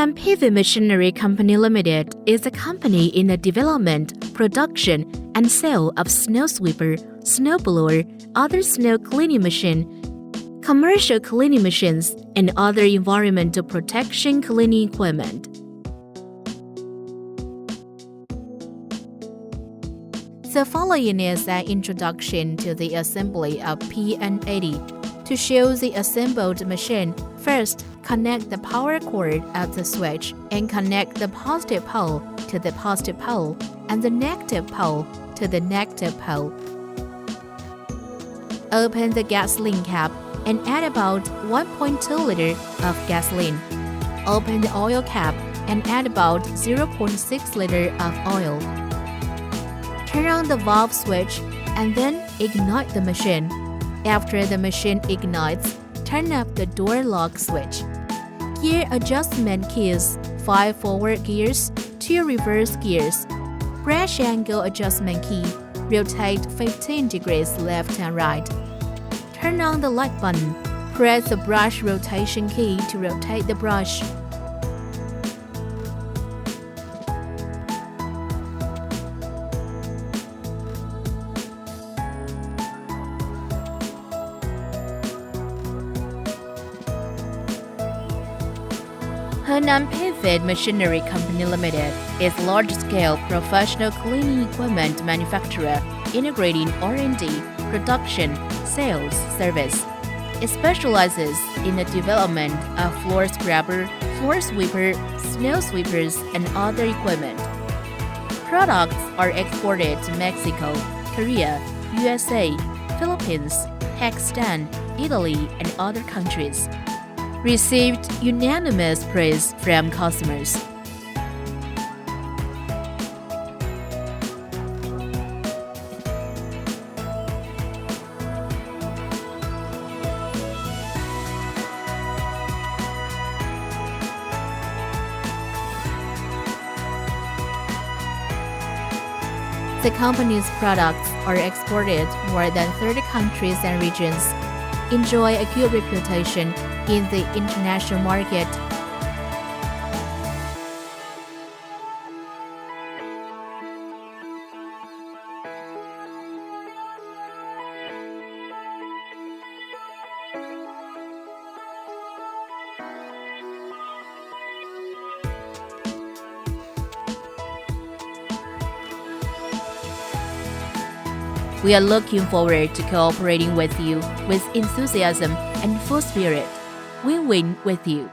Henan Paving Machinery Company Limited is a company in the development, production, and sale of snow sweeper, snow blower, other snow cleaning machine, commercial cleaning machines, and other environmental protection cleaning equipment. The following is an introduction to the assembly of PN80. To show the assembled machine, first connect the power cord at the switch and connect the positive pole to the positive pole and the negative pole to the negative pole. Open the gasoline cap and add about 1.2 liter of gasoline. Open the oil cap and add about 0.6 liter of oil. Turn on the valve switch and then ignite the machine. After the machine ignites, turn up the door lock switch. Gear adjustment keys: 5 forward gears, 2 reverse gears. Brush angle adjustment key: rotate 15 degrees left and right. Turn on the light button. Press the brush rotation key to rotate the brush. Henan Paving Machinery Company Limited is a large-scale professional cleaning equipment manufacturer integrating R&D, production, sales, service. It specializes in the development of floor scrubber, floor sweeper, snow sweepers, and other equipment. Products are exported to Mexico, Korea, USA, Philippines, Pakistan, Italy, and other countries. Received unanimous praise from customers. The company's products are exported to more than 30 countries and regions. Enjoy a good reputation in the international market. We are looking forward to cooperating with you with enthusiasm and full spirit. Win-win with you.